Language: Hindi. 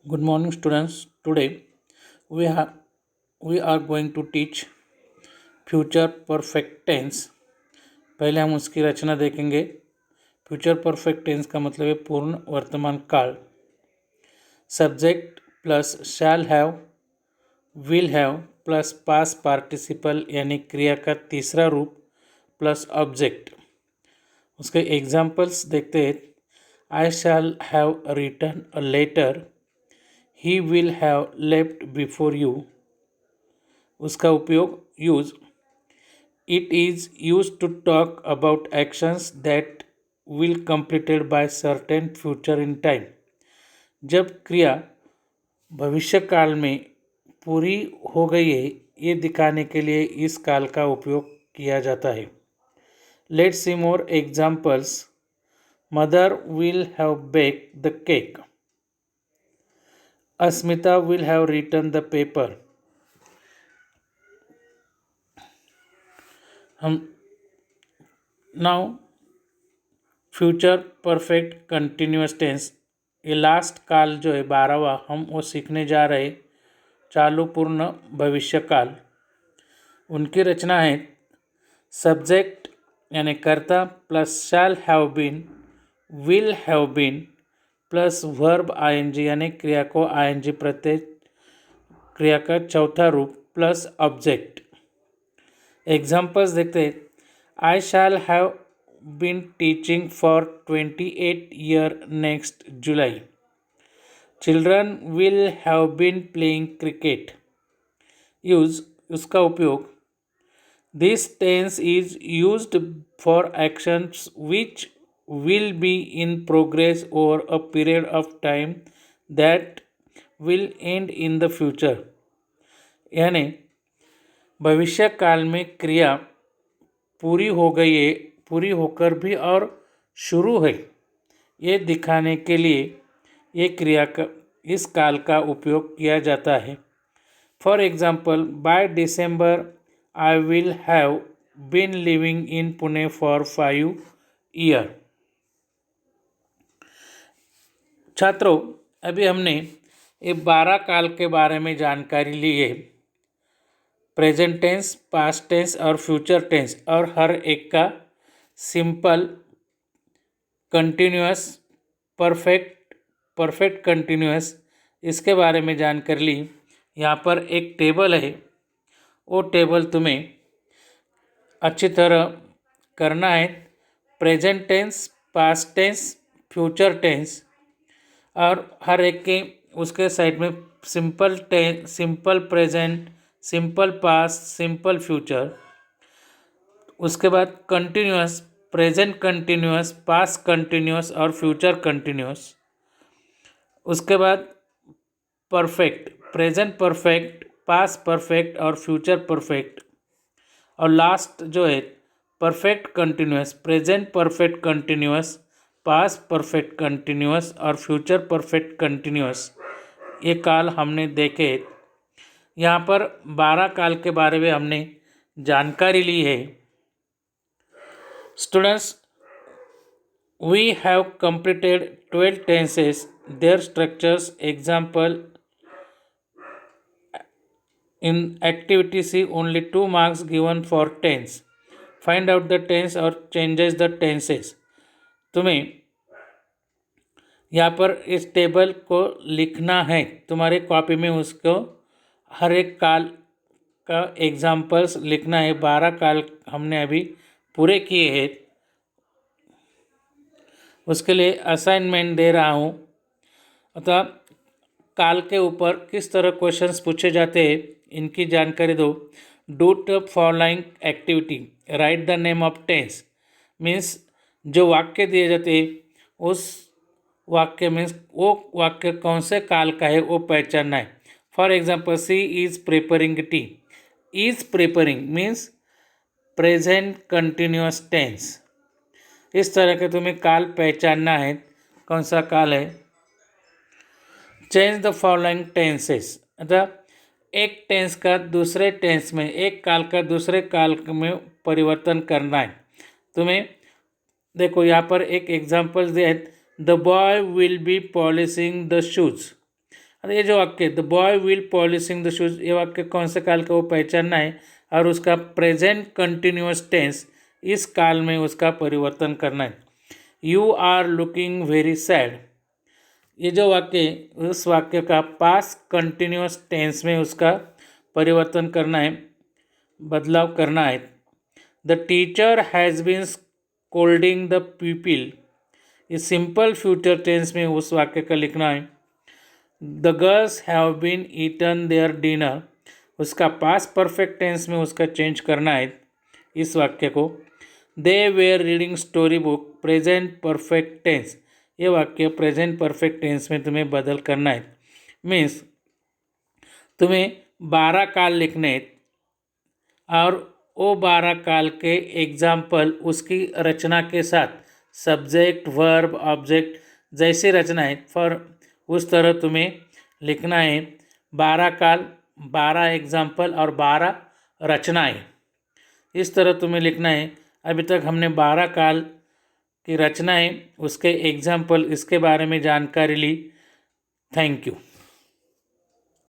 Good morning, students. Today we have we are going to teach future perfect tense. पहले हम उसकी रचना देखेंगे. फ्यूचर परफेक्ट टेंस का मतलब है पूर्ण वर्तमान काल. Subject plus shall have, will have plus past participle यानी क्रिया का तीसरा रूप प्लस ऑब्जेक्ट. उसके एग्जाम्पल्स देखते हैं. I shall have written a letter. He will have left before you. उसका उपयोग use. It is use to talk about actions that will completed by certain future in time. जब क्रिया भविष्य काल में पूरी हो गई है ये दिखाने के लिए इस काल का उपयोग किया जाता है. Let's see more examples. Mother will have bake the cake. Asmita will have written the paper. हम now future perfect continuous tense ये लास्ट काल जो है 12वां हम वो सीखने जा रहे. चालू पूर्ण भविष्य काल. उनकी रचना है. सब्जेक्ट यानी कर्ता plus shall have been, will have been plus verb I N G यानी क्रिया को आईएनजी प्रत्यय क्रिया का चौथा रूप प्लस ऑब्जेक्ट. एग्जाम्पल्स देखते हैं. I shall have been teaching for 28 year next July. Children will have been playing cricket. Use उसका उपयोग. This tense is used for actions which will be in progress over a period of time that will end in the future. यानी भविष्य काल में क्रिया पूरी हो गई है, पूरी होकर भी और शुरू है ये दिखाने के लिए ये क्रिया का इस काल का उपयोग किया जाता है. For example, by December I will have been living in Pune for 5 year. छात्रों, अभी हमने ये 12 काल के बारे में जानकारी ली है. प्रेजेंट टेंस, पास्ट टेंस और फ्यूचर टेंस और हर एक का simple, continuous, perfect, perfect continuous इसके बारे में जानकारी ली. यहाँ पर एक टेबल है. वो टेबल तुम्हें अच्छी तरह करना है. Present tense, past tense, future tense और हर एक के उसके साइड में simple tense, simple present, simple past, simple future. उसके बाद continuous, present continuous, past continuous और फ्यूचर कंटिन्यूअस. उसके बाद perfect, present perfect, past perfect और फ्यूचर परफेक्ट. और लास्ट जो है perfect continuous, present perfect continuous, past perfect continuous और फ्यूचर परफेक्ट कंटिन्यूअस. ये काल हमने देखे. यहाँ पर 12 काल के बारे में हमने जानकारी ली है. Students, we have completed 12 tenses, their structures. Example in activity C, only 2 marks given for tense. Find out the tense or changes the tenses. तुम्हें यहाँ पर इस टेबल को लिखना है तुम्हारे कॉपी में. उसको हर एक काल का एग्जाम्पल्स लिखना है. 12 काल हमने अभी पूरे किए हैं. उसके लिए असाइनमेंट दे रहा हूँ. अतः काल के ऊपर किस तरह क्वेश्चंस पूछे जाते हैं इनकी जानकारी दो. Do the following activity. Write the name of tense. Means जो वाक्य दिए जाते हैं उस वाक्य मीन्स वो वाक्य कौन से काल का है वो पहचानना है. For example, she is preparing tea. Is preparing means present continuous tense. इस तरह के तुम्हें काल पहचानना है कौन सा काल है. Change the following tenses. अतः एक टेंस का दूसरे टेंस में, एक काल का दूसरे काल में परिवर्तन करना है तुम्हें. देखो यहाँ पर एक एग्जाम्पल दिया है. The boy will be polishing the shoes. और ये जो वाक्य the boy will polishing the shoes, ये वाक्य कौन से काल का वो पहचानना है और उसका प्रेजेंट कंटिन्यूअस टेंस इस काल में उसका परिवर्तन करना है। You are looking very sad, ये जो वाक्य उस वाक्य का पास्ट कंटिन्यूअस टेंस में उसका परिवर्तन करना है, बदलाव करना है। The teacher has been scolding the people, इस सिंपल फ्यूचर टेंस में उस वाक्य का लिखना है। The girls have been eaten their dinner, उसका पास्ट परफेक्ट टेंस में उसका चेंज करना है इस वाक्य को। They were reading story book, present perfect tense, ये वाक्य प्रेजेंट परफेक्ट टेंस में तुम्हें बदल करना है। मीन्स तुम्हें 12 काल लिखने हैं और वो 12 काल के एग्जाम्पल उसकी रचना के साथ सब्जेक्ट वर्ब ऑब्जेक्ट जैसी रचना है फॉर उस तरह तुम्हें लिखना है। 12 काल, 12 एग्जाम्पल और 12 रचनाएं, इस तरह तुम्हें लिखना है। अभी तक हमने 12 काल की रचनाएं, उसके एग्जाम्पल, इसके बारे में जानकारी ली। Thank you.